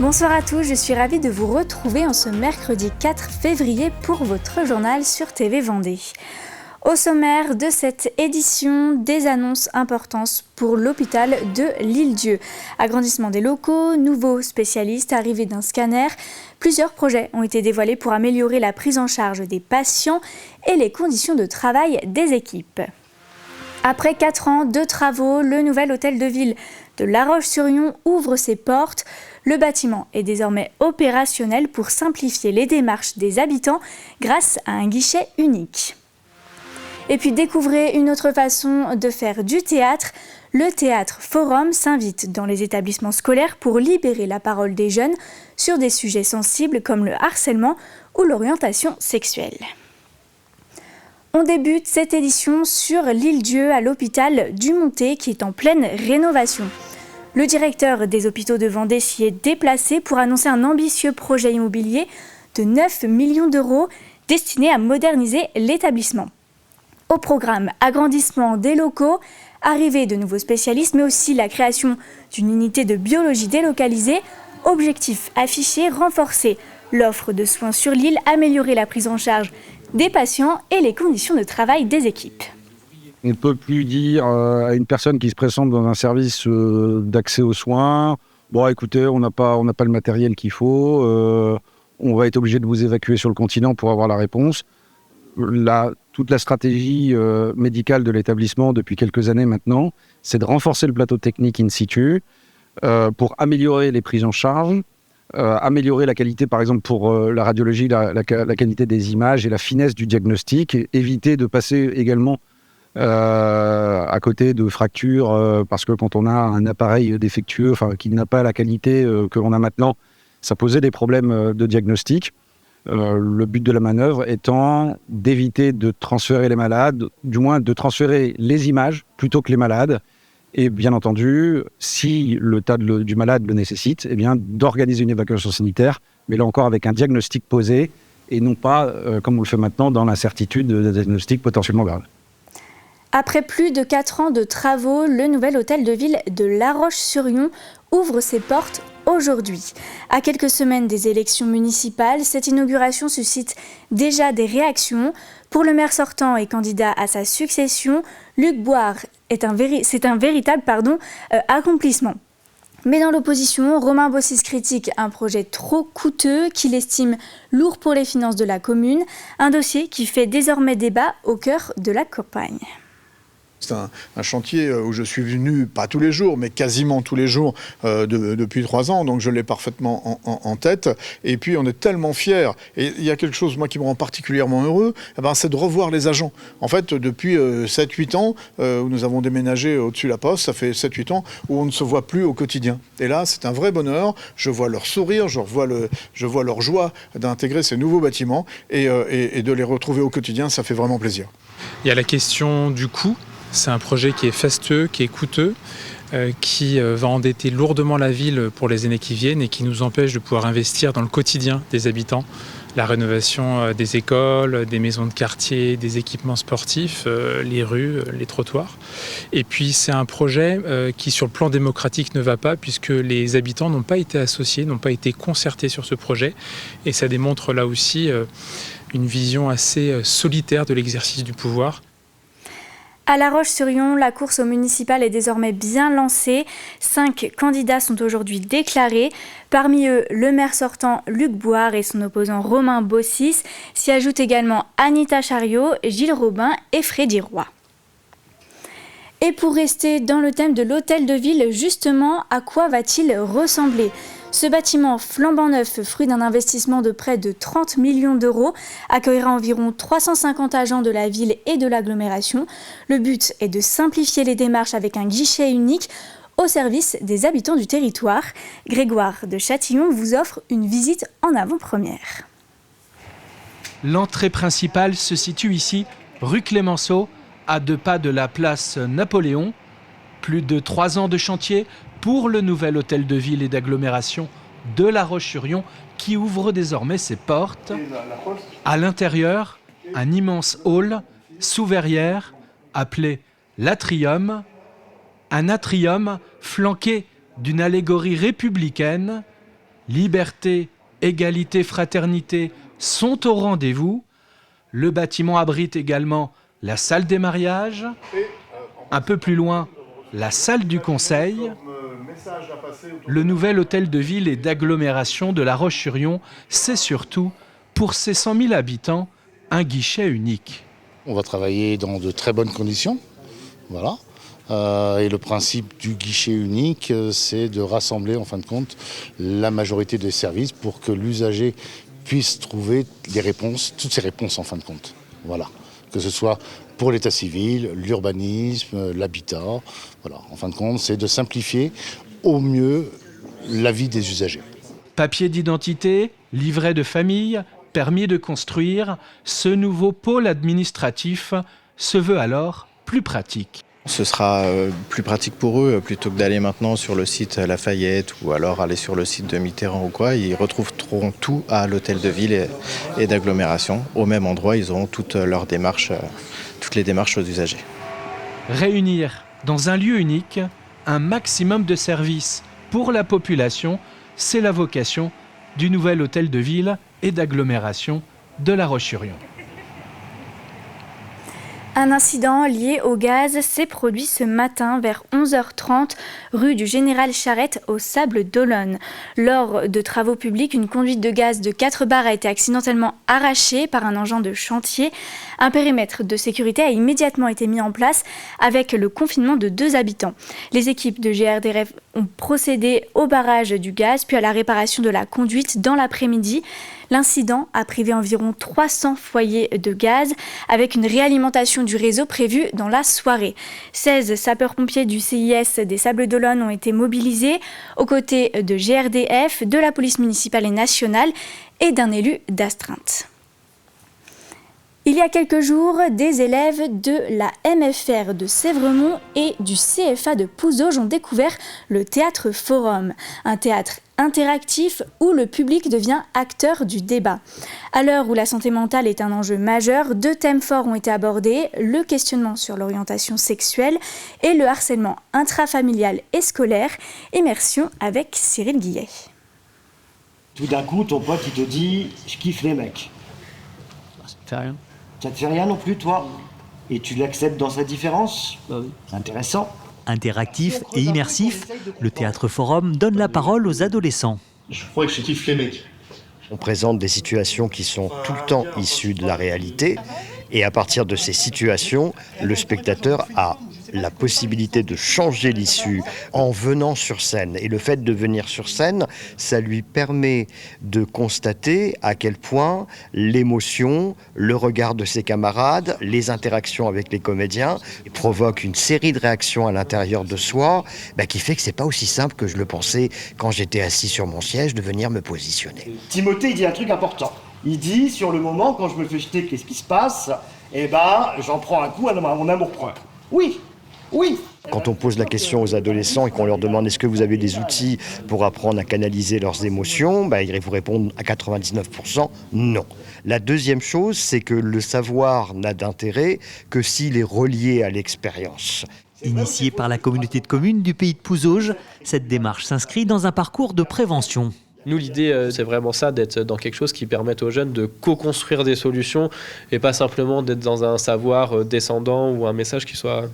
Bonsoir à tous, je suis ravie de vous retrouver en ce mercredi 4 février pour votre journal sur TV Vendée. Au sommaire de cette édition, des annonces importantes pour l'hôpital de l'Île-Dieu. Agrandissement des locaux, nouveaux spécialistes, arrivée d'un scanner. Plusieurs projets ont été dévoilés pour améliorer la prise en charge des patients et les conditions de travail des équipes. Après 4 ans de travaux, le nouvel hôtel de ville de La Roche-sur-Yon ouvre ses portes. Le bâtiment est désormais opérationnel pour simplifier les démarches des habitants grâce à un guichet unique. Et puis découvrez une autre façon de faire du théâtre. Le Théâtre Forum s'invite dans les établissements scolaires pour libérer la parole des jeunes sur des sujets sensibles comme le harcèlement ou l'orientation sexuelle. On débute cette édition sur l'Île-Dieu à l'hôpital du Montet qui est en pleine rénovation. Le directeur des hôpitaux de Vendée s'y est déplacé pour annoncer un ambitieux projet immobilier de 9 millions d'euros destiné à moderniser l'établissement. Au programme, agrandissement des locaux, arrivée de nouveaux spécialistes, mais aussi la création d'une unité de biologie délocalisée. Objectif affiché, renforcer l'offre de soins sur l'île, améliorer la prise en charge des patients et les conditions de travail des équipes. On ne peut plus dire à une personne qui se présente dans un service d'accès aux soins « Bon, écoutez, on n'a pas le matériel qu'il faut, on va être obligé de vous évacuer sur le continent pour avoir la réponse ». Toute la stratégie médicale de l'établissement depuis quelques années maintenant, c'est de renforcer le plateau technique in situ pour améliorer les prises en charge, améliorer la qualité, par exemple, pour la radiologie, la qualité des images et la finesse du diagnostic, et éviter de passer également à côté de fractures, parce que quand on a un appareil défectueux, qui n'a pas la qualité que l'on a maintenant, ça posait des problèmes de diagnostic. Le but de la manœuvre étant d'éviter de transférer les malades, du moins de transférer les images plutôt que les malades, et bien entendu, si le tas du malade le nécessite, eh bien, d'organiser une évacuation sanitaire, mais là encore avec un diagnostic posé, et non pas, comme on le fait maintenant, dans l'incertitude de diagnostic potentiellement grave. Après plus de 4 ans de travaux, le nouvel hôtel de ville de La Roche-sur-Yon ouvre ses portes aujourd'hui. À quelques semaines des élections municipales, cette inauguration suscite déjà des réactions. Pour le maire sortant et candidat à sa succession, Luc Boire, c'est un véritable accomplissement. Mais dans l'opposition, Romain Bossis critique un projet trop coûteux qu'il estime lourd pour les finances de la commune, un dossier qui fait désormais débat au cœur de la campagne. C'est un chantier où je suis venu, pas tous les jours, mais quasiment tous les jours depuis 3 ans, donc je l'ai parfaitement en tête. Et puis on est tellement fiers, et il y a quelque chose moi qui me rend particulièrement heureux, c'est de revoir les agents. En fait, depuis 7-8 ans, où nous avons déménagé au-dessus de la poste, ça fait 7-8 ans, où on ne se voit plus au quotidien. Et là, c'est un vrai bonheur, je vois leur sourire, je vois leur joie d'intégrer ces nouveaux bâtiments, et de les retrouver au quotidien, ça fait vraiment plaisir. Il y a la question du coût. C'est un projet qui est fastueux, qui est coûteux, qui va endetter lourdement la ville pour les années qui viennent et qui nous empêche de pouvoir investir dans le quotidien des habitants. La rénovation des écoles, des maisons de quartier, des équipements sportifs, les rues, les trottoirs. Et puis c'est un projet qui sur le plan démocratique ne va pas puisque les habitants n'ont pas été associés, n'ont pas été concertés sur ce projet. Et ça démontre là aussi une vision assez solitaire de l'exercice du pouvoir. À La Roche-sur-Yon, la course au municipal est désormais bien lancée. 5 candidats sont aujourd'hui déclarés. Parmi eux, le maire sortant Luc Boire et son opposant Romain Bossis. S'y ajoutent également Anita Chariot, Gilles Robin et Freddy Roy. Et pour rester dans le thème de l'hôtel de ville, justement, à quoi va-t-il ressembler ? Ce bâtiment flambant neuf, fruit d'un investissement de près de 30 millions d'euros, accueillera environ 350 agents de la ville et de l'agglomération. Le but est de simplifier les démarches avec un guichet unique au service des habitants du territoire. Grégoire de Châtillon vous offre une visite en avant-première. L'entrée principale se situe ici, rue Clémenceau, à 2 pas de la place Napoléon. Plus de 3 ans de chantier pour le nouvel hôtel de ville et d'agglomération de La Roche-sur-Yon qui ouvre désormais ses portes. À l'intérieur, un immense hall sous verrière appelé l'atrium. Un atrium flanqué d'une allégorie républicaine, Liberté, égalité, fraternité sont au rendez-vous. Le bâtiment abrite également la salle des mariages. Un peu plus loin, la salle du conseil. Le nouvel hôtel de ville et d'agglomération de La Roche-sur-Yon, c'est surtout, pour ses 100 000 habitants, un guichet unique. On va travailler dans de très bonnes conditions. Voilà. Et le principe du guichet unique, c'est de rassembler en fin de compte la majorité des services pour que l'usager puisse trouver des réponses, toutes ces réponses en fin de compte. Voilà. Que ce soit pour l'état civil, l'urbanisme, l'habitat. Voilà. En fin de compte, c'est de simplifier au mieux la vie des usagers. Papier d'identité, livret de famille, permis de construire, ce nouveau pôle administratif se veut alors plus pratique. Ce sera plus pratique pour eux, plutôt que d'aller maintenant sur le site Lafayette ou alors aller sur le site de Mitterrand ou quoi. Ils retrouveront tout à l'hôtel de ville et d'agglomération. Au même endroit, ils auront toutes leurs démarches, toutes les démarches aux usagers. Réunir dans un lieu unique un maximum de services pour la population, c'est la vocation du nouvel hôtel de ville et d'agglomération de La Roche-sur-Yon. Un incident lié au gaz s'est produit ce matin vers 11h30 rue du Général Charette aux Sables d'Olonne. Lors de travaux publics, une conduite de gaz de 4 bars a été accidentellement arrachée par un engin de chantier. Un périmètre de sécurité a immédiatement été mis en place avec le confinement de 2 habitants. Les équipes de GRDF ont procédé au barrage du gaz puis à la réparation de la conduite dans l'après-midi. L'incident a privé environ 300 foyers de gaz avec une réalimentation du réseau prévue dans la soirée. 16 sapeurs-pompiers du CIS des Sables d'Olonne ont été mobilisés aux côtés de GRDF, de la police municipale et nationale et d'un élu d'astreinte. Il y a quelques jours, des élèves de la MFR de Sévremont et du CFA de Pouzauges ont découvert le Théâtre Forum, un théâtre interactif où le public devient acteur du débat. À l'heure où la santé mentale est un enjeu majeur, 2 thèmes forts ont été abordés, le questionnement sur l'orientation sexuelle et le harcèlement intrafamilial et scolaire. Immersion avec Cyril Guillet. Tout d'un coup, ton pote, il te dit « je kiffe les mecs ». Ça te fait rien. Ça te fait rien non plus, toi? Et tu l'acceptes dans sa différence? Bah oui. C'est intéressant. Interactif et immersif, le Théâtre Forum donne la parole aux adolescents. Je crois que je kiffe les mecs. On présente des situations qui sont tout le temps issues de la réalité. Et à partir de ces situations, le spectateur a la possibilité de changer l'issue en venant sur scène. Et le fait de venir sur scène, ça lui permet de constater à quel point l'émotion, le regard de ses camarades, les interactions avec les comédiens provoquent une série de réactions à l'intérieur de soi qui fait que c'est pas aussi simple que je le pensais quand j'étais assis sur mon siège de venir me positionner. Timothée, il dit un truc important. Il dit, sur le moment, quand je me fais jeter, qu'est-ce qui se passe? J'en prends un coup à mon amour-propre. Oui. Oui. Quand on pose la question aux adolescents et qu'on leur demande est-ce que vous avez des outils pour apprendre à canaliser leurs émotions, ils vous répondent à 99% non. La deuxième chose, c'est que le savoir n'a d'intérêt que s'il est relié à l'expérience. Initiée par la communauté de communes du pays de Pouzauges, cette démarche s'inscrit dans un parcours de prévention. Nous, l'idée, c'est vraiment ça, d'être dans quelque chose qui permette aux jeunes de co-construire des solutions et pas simplement d'être dans un savoir descendant ou un message qui soit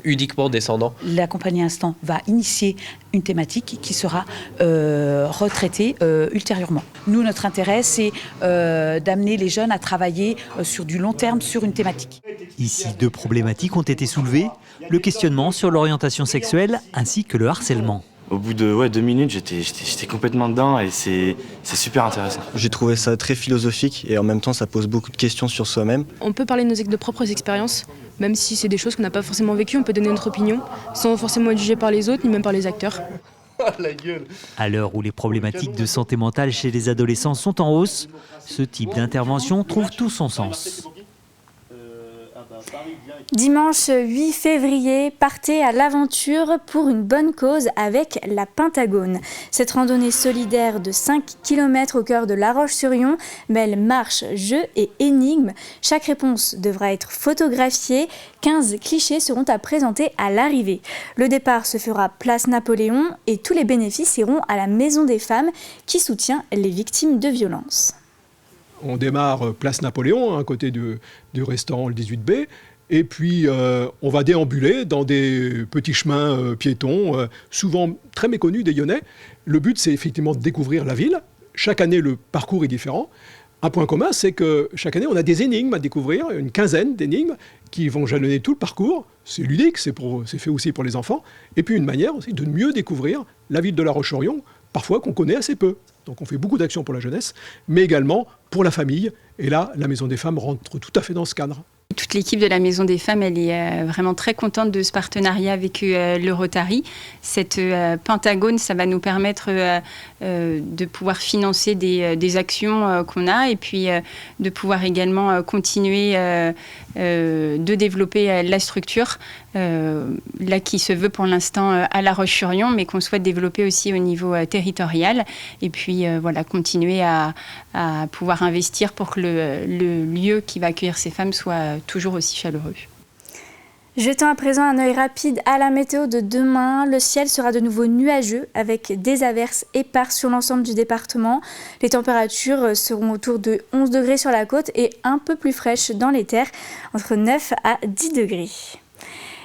uniquement descendant. La compagnie Instant va initier une thématique qui sera retraitée ultérieurement. Nous, notre intérêt, c'est d'amener les jeunes à travailler sur du long terme sur une thématique. Ici, 2 problématiques ont été soulevées, le questionnement sur l'orientation sexuelle ainsi que le harcèlement. Au bout de 2 minutes, j'étais complètement dedans et c'est super intéressant. J'ai trouvé ça très philosophique et en même temps ça pose beaucoup de questions sur soi-même. On peut parler de nos propres expériences, même si c'est des choses qu'on n'a pas forcément vécues, on peut donner notre opinion sans forcément être jugé par les autres ni même par les acteurs. À l'heure où les problématiques de santé mentale chez les adolescents sont en hausse, ce type d'intervention trouve tout son sens. Dimanche 8 février, partez à l'aventure pour une bonne cause avec la Pentagone. Cette randonnée solidaire de 5 km au cœur de La Roche-sur-Yon mêle marche, jeux et énigmes. Chaque réponse devra être photographiée. 15 clichés seront à présenter à l'arrivée. Le départ se fera place Napoléon et tous les bénéfices iront à la Maison des Femmes qui soutient les victimes de violences. On démarre place Napoléon, à côté du restaurant le 18B, et puis on va déambuler dans des petits chemins piétons, souvent très méconnus des Lyonnais. Le but, c'est effectivement de découvrir la ville. Chaque année, le parcours est différent. Un point commun, c'est que chaque année, on a des énigmes à découvrir, une quinzaine d'énigmes qui vont jalonner tout le parcours. C'est ludique, c'est fait aussi pour les enfants. Et puis une manière aussi de mieux découvrir la ville de La Roche-sur-Yon, parfois qu'on connaît assez peu. Donc on fait beaucoup d'actions pour la jeunesse, mais également pour la famille. Et là, la Maison des Femmes rentre tout à fait dans ce cadre. Toute l'équipe de la Maison des Femmes, elle est vraiment très contente de ce partenariat avec le Rotary. Cette Pentagone, ça va nous permettre de pouvoir financer des actions qu'on a et puis de pouvoir également continuer de développer la structure là qui se veut pour l'instant à La Roche-sur-Yon, mais qu'on souhaite développer aussi au niveau territorial et puis voilà, continuer à pouvoir investir pour que le lieu qui va accueillir ces femmes soit toujours aussi chaleureux. Jetons à présent un œil rapide à la météo de demain. Le ciel sera de nouveau nuageux avec des averses éparses sur l'ensemble du département. Les températures seront autour de 11 degrés sur la côte et un peu plus fraîches dans les terres, entre 9 à 10 degrés.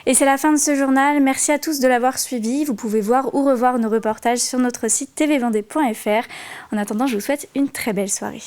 Et c'est la fin de ce journal. Merci à tous de l'avoir suivi. Vous pouvez voir ou revoir nos reportages sur notre site tvvendée.fr. En attendant, je vous souhaite une très belle soirée.